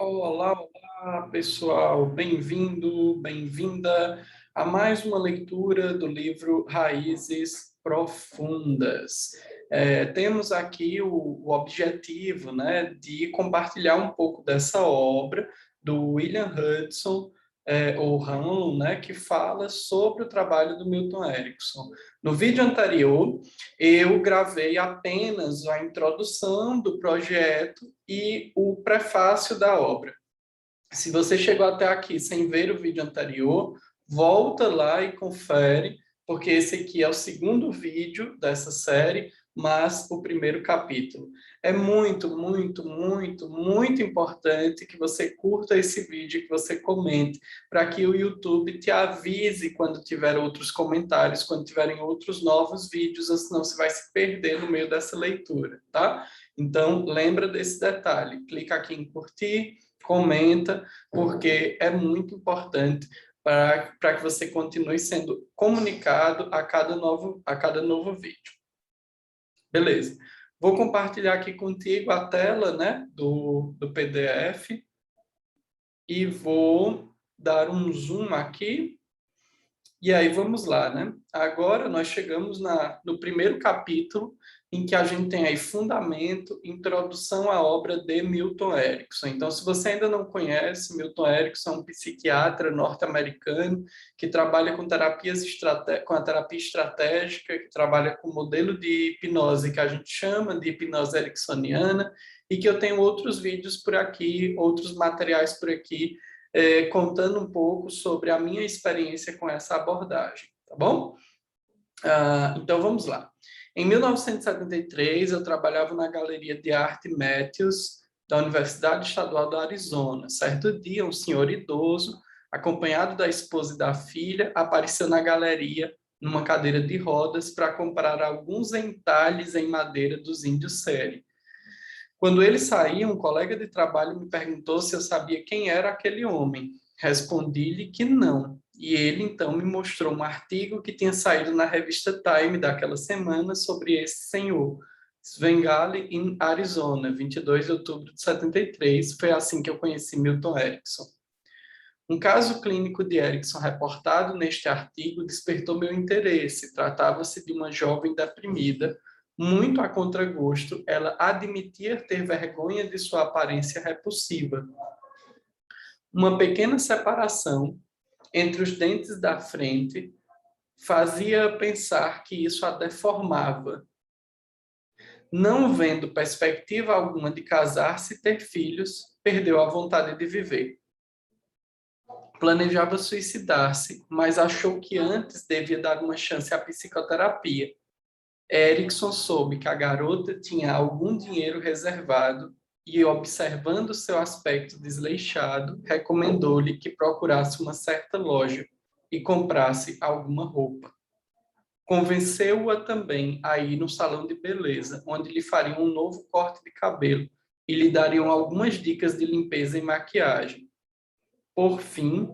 Olá, olá, pessoal. Bem-vindo, bem-vinda a mais uma leitura do livro Raízes Profundas. Temos aqui o objetivo, né, de compartilhar um pouco dessa obra do William Hudson, ou Hanlon, né, que fala sobre o trabalho do Milton Erickson. No vídeo anterior, eu gravei apenas a introdução do projeto e o prefácio da obra. Se você chegou até aqui sem ver o vídeo anterior, volta lá e confere, porque esse aqui é o segundo vídeo dessa série, mas o primeiro capítulo. É muito, muito, muito, muito importante que você curta esse vídeo, que você comente, para que o YouTube te avise quando tiver outros comentários, quando tiverem outros novos vídeos, ou senão você vai se perder no meio dessa leitura, tá? Então, lembra desse detalhe. Clica aqui em curtir, comenta, porque é muito importante para que você continue sendo comunicado a cada novo vídeo. Beleza. Vou compartilhar aqui contigo a tela, né, do PDF e vou dar um zoom aqui. E aí vamos lá, né? Agora nós chegamos no primeiro capítulo, em que a gente tem aí fundamento, introdução à obra de Milton Erickson. Então, se você ainda não conhece, Milton Erickson é um psiquiatra norte-americano que trabalha com com a terapia estratégica, que trabalha com o modelo de hipnose que a gente chama de hipnose ericksoniana, e que eu tenho outros vídeos por aqui, outros materiais por aqui, contando um pouco sobre a minha experiência com essa abordagem, tá bom? Então, vamos lá. Em 1973, eu trabalhava na Galeria de Arte Matthews, da Universidade Estadual do Arizona. Certo dia, um senhor idoso, acompanhado da esposa e da filha, apareceu na galeria numa cadeira de rodas para comprar alguns entalhes em madeira dos índios Seri. Quando ele saiu, um colega de trabalho me perguntou se eu sabia quem era aquele homem. Respondi-lhe que não. E ele, então, me mostrou um artigo que tinha saído na revista Time daquela semana sobre esse senhor, Svengali, em Arizona, 22 de outubro de 73. Foi assim que eu conheci Milton Erickson. Um caso clínico de Erickson reportado neste artigo despertou meu interesse. Tratava-se de uma jovem deprimida, muito a contragosto. Ela admitia ter vergonha de sua aparência repulsiva. Uma pequena separação entre os dentes da frente fazia pensar que isso a deformava. Não vendo perspectiva alguma de casar-se e ter filhos, perdeu a vontade de viver. Planejava suicidar-se, mas achou que antes devia dar uma chance à psicoterapia. Erickson soube que a garota tinha algum dinheiro reservado e, observando seu aspecto desleixado, recomendou-lhe que procurasse uma certa loja e comprasse alguma roupa. Convenceu-a também a ir no salão de beleza, onde lhe fariam um novo corte de cabelo e lhe dariam algumas dicas de limpeza e maquiagem. Por fim,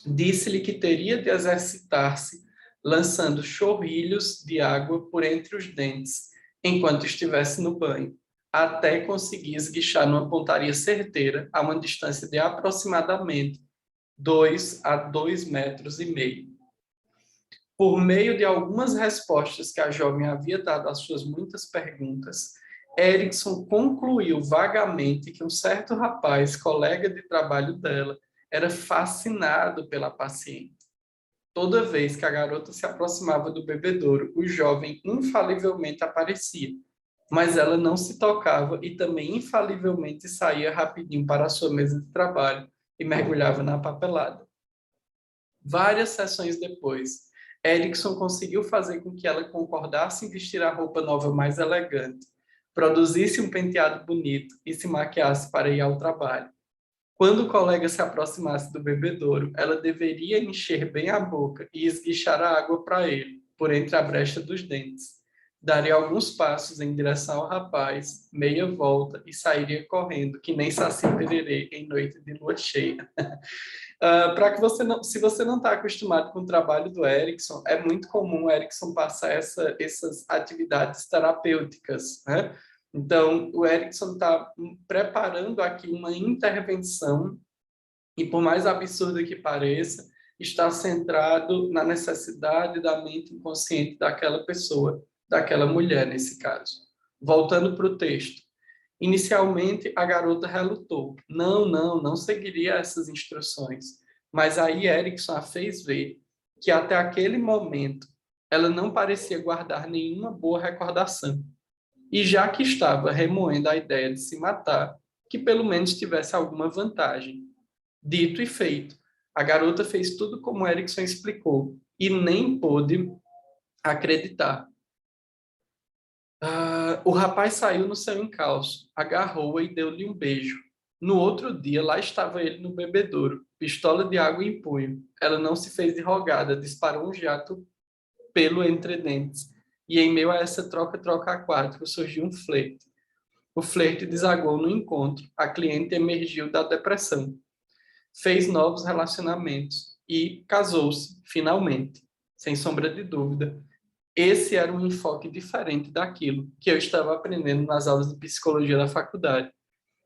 disse-lhe que teria de exercitar-se lançando chorrilhos de água por entre os dentes enquanto estivesse no banho, até conseguir esguichar numa pontaria certeira a uma distância de aproximadamente 2 a 2,5 metros. Por meio de algumas respostas que a jovem havia dado às suas muitas perguntas, Erickson concluiu vagamente que um certo rapaz, colega de trabalho dela, era fascinado pela paciente. Toda vez que a garota se aproximava do bebedouro, o jovem infalivelmente aparecia, mas ela não se tocava e também infalivelmente saía rapidinho para a sua mesa de trabalho e mergulhava na papelada. Várias sessões depois, Erickson conseguiu fazer com que ela concordasse em vestir a roupa nova mais elegante, produzisse um penteado bonito e se maquiasse para ir ao trabalho. Quando o colega se aproximasse do bebedouro, ela deveria encher bem a boca e esguichar a água para ele, por entre a brecha dos dentes. Daria alguns passos em direção ao rapaz, meia volta e sairia correndo, que nem Saci Pererê em noite de lua cheia. Para que você não, se você não está acostumado com o trabalho do Erickson, é muito comum o Erickson passar essas atividades terapêuticas, né? Então, o Erickson está preparando aqui uma intervenção e, por mais absurdo que pareça, está centrado na necessidade da mente inconsciente daquela pessoa, daquela mulher, nesse caso. Voltando para o texto. Inicialmente, a garota relutou. Não seguiria essas instruções. Mas aí Erickson a fez ver que até aquele momento ela não parecia guardar nenhuma boa recordação. E já que estava remoendo a ideia de se matar, que pelo menos tivesse alguma vantagem. Dito e feito, a garota fez tudo como Erickson explicou e nem pôde acreditar. O rapaz saiu no seu encalço, agarrou-a e deu-lhe um beijo. No outro dia, lá estava ele no bebedouro, pistola de água em punho. Ela não se fez de rogada, disparou um jato pelo entre dentes. E em meio a essa troca aquática surgiu um flerte. O flerte desagou no encontro. A cliente emergiu da depressão. Fez novos relacionamentos e casou-se, finalmente, sem sombra de dúvida. Esse era um enfoque diferente daquilo que eu estava aprendendo nas aulas de psicologia da faculdade.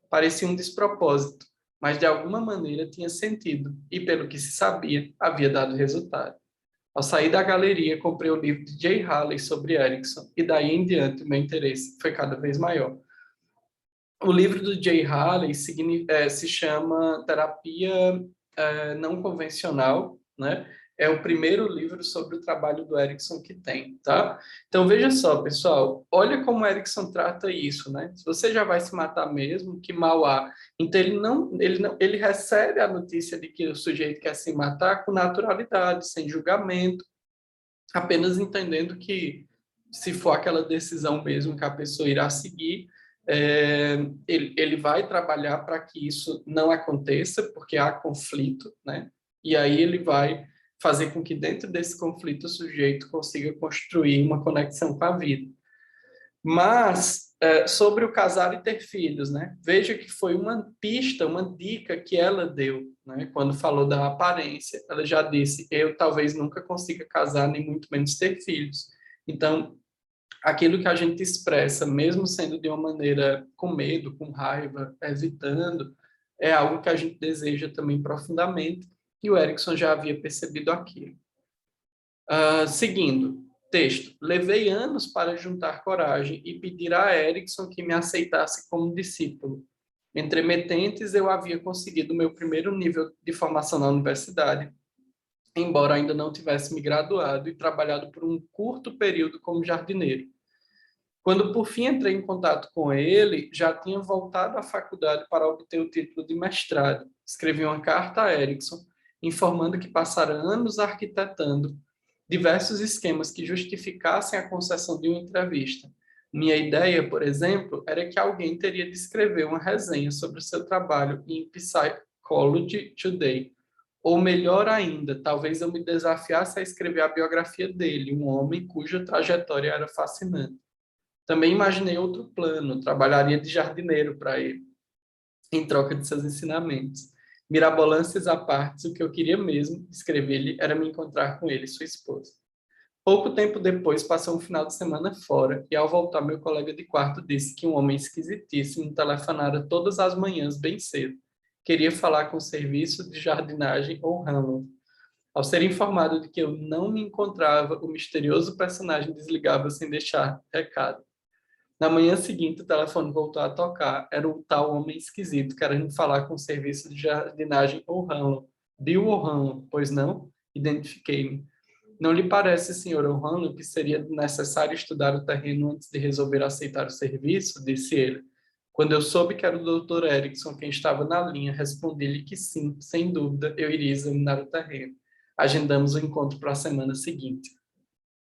Parecia um despropósito, mas de alguma maneira tinha sentido e, pelo que se sabia, havia dado resultado. Ao sair da galeria, comprei o livro de Jay Haley sobre Erickson e daí em diante o meu interesse foi cada vez maior. O livro do Jay Haley se chama Terapia Não Convencional, né? É o primeiro livro sobre o trabalho do Erickson que tem, tá? Então veja só, pessoal, olha como o Erickson trata isso, né? Se você já vai se matar mesmo, que mal há. Então ele recebe a notícia de que o sujeito quer se matar com naturalidade, sem julgamento, apenas entendendo que se for aquela decisão mesmo que a pessoa irá seguir, ele vai trabalhar para que isso não aconteça, porque há conflito, né? E aí ele vai fazer com que dentro desse conflito o sujeito consiga construir uma conexão com a vida. Mas sobre o casar e ter filhos, né? Veja que foi uma pista, uma dica que ela deu, né? Quando falou da aparência, ela já disse: eu talvez nunca consiga casar, nem muito menos ter filhos. Então, aquilo que a gente expressa, mesmo sendo de uma maneira com medo, com raiva, evitando, é algo que a gente deseja também profundamente, e o Erickson já havia percebido aquilo. Seguindo, texto. Levei anos para juntar coragem e pedir a Erickson que me aceitasse como discípulo. Entremetentes, eu havia conseguido meu primeiro nível de formação na universidade, embora ainda não tivesse me graduado e trabalhado por um curto período como jardineiro. Quando por fim entrei em contato com ele, já tinha voltado à faculdade para obter o título de mestrado. Escrevi uma carta a Erickson, informando que passara anos arquitetando diversos esquemas que justificassem a concessão de uma entrevista. Minha ideia, por exemplo, era que alguém teria de escrever uma resenha sobre o seu trabalho em Psychology Today. Ou melhor ainda, talvez eu me desafiasse a escrever a biografia dele, um homem cuja trajetória era fascinante. Também imaginei outro plano, trabalharia de jardineiro para ele, em troca de seus ensinamentos. Mirabolâncias à parte, o que eu queria mesmo escrever-lhe era me encontrar com ele e sua esposa. Pouco tempo depois, passou um final de semana fora e, ao voltar, meu colega de quarto disse que um homem esquisitíssimo telefonara todas as manhãs bem cedo. Queria falar com o serviço de jardinagem ou Hanlon. Ao ser informado de que eu não me encontrava, o misterioso personagem desligava sem deixar recado. Na manhã seguinte, o telefone voltou a tocar. Era um tal homem esquisito querendo falar com o serviço de jardinagem O'Hanlon. Bill O'Hanlon, pois não? Identifiquei-me. Não lhe parece, Sr. O'Hanlon, que seria necessário estudar o terreno antes de resolver aceitar o serviço? Disse ele. Quando eu soube que era o Dr. Erickson quem estava na linha, respondi-lhe que sim, sem dúvida, eu iria examinar o terreno. Agendamos o encontro para a semana seguinte.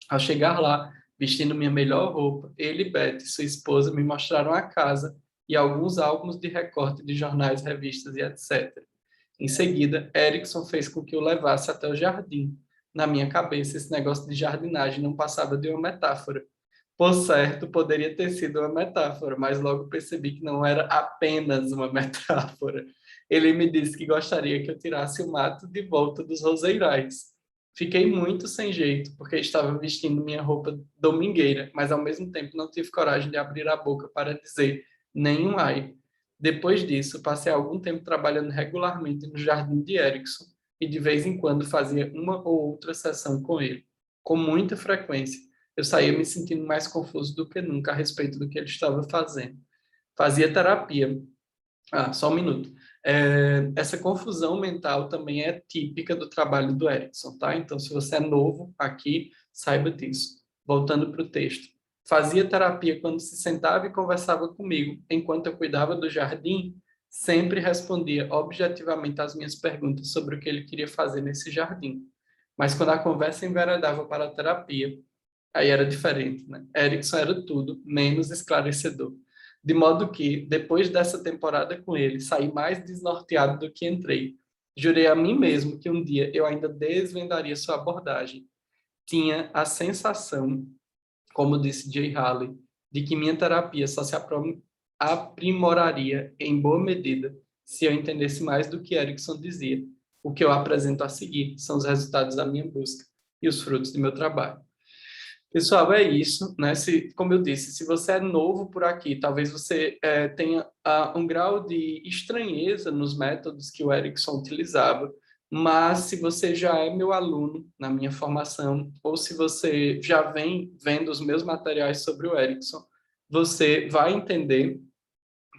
Ao chegar lá, vestindo minha melhor roupa, ele e Beth, sua esposa, me mostraram a casa e alguns álbuns de recorte de jornais, revistas e etc. Em seguida, Erickson fez com que eu levasse até o jardim. Na minha cabeça, esse negócio de jardinagem não passava de uma metáfora. Por certo, poderia ter sido uma metáfora, mas logo percebi que não era apenas uma metáfora. Ele me disse que gostaria que eu tirasse o mato de volta dos roseirais. Fiquei muito sem jeito, porque estava vestindo minha roupa domingueira, mas ao mesmo tempo não tive coragem de abrir a boca para dizer nenhum ai. Depois disso, passei algum tempo trabalhando regularmente no jardim de Erickson e de vez em quando fazia uma ou outra sessão com ele. Com muita frequência, eu saía me sentindo mais confuso do que nunca a respeito do que ele estava fazendo. Fazia terapia. Ah, só um minuto. Essa confusão mental também é típica do trabalho do Erickson, tá? Então, se você é novo aqui, saiba disso. Voltando para o texto. Fazia terapia quando se sentava e conversava comigo, enquanto eu cuidava do jardim, sempre respondia objetivamente às minhas perguntas sobre o que ele queria fazer nesse jardim. Mas quando a conversa enveredava para a terapia, aí era diferente, né? Erickson era tudo menos esclarecedor. De modo que, depois dessa temporada com ele, saí mais desnorteado do que entrei. Jurei a mim mesmo que um dia eu ainda desvendaria sua abordagem. Tinha a sensação, como disse Jay Haley, de que minha terapia só se aprimoraria em boa medida se eu entendesse mais do que Erickson dizia. O que eu apresento a seguir são os resultados da minha busca e os frutos do meu trabalho. Pessoal, é isso, né? Como eu disse, se você é novo por aqui, talvez você tenha um grau de estranheza nos métodos que o Erickson utilizava, mas se você já é meu aluno na minha formação, ou se você já vem vendo os meus materiais sobre o Erickson, você vai entender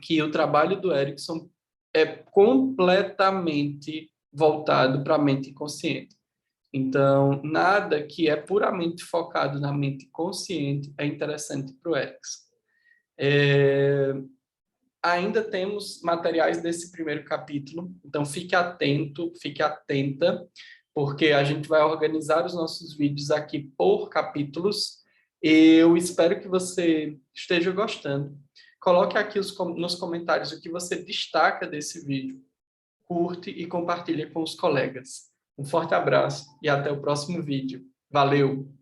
que o trabalho do Erickson é completamente voltado para a mente consciente. Então, nada que é puramente focado na mente consciente é interessante para o Erickson. Ainda temos materiais desse primeiro capítulo, então fique atento, fique atenta, porque a gente vai organizar os nossos vídeos aqui por capítulos. Eu espero que você esteja gostando. Coloque aqui nos comentários o que você destaca desse vídeo. Curte e compartilhe com os colegas. Um forte abraço e até o próximo vídeo. Valeu!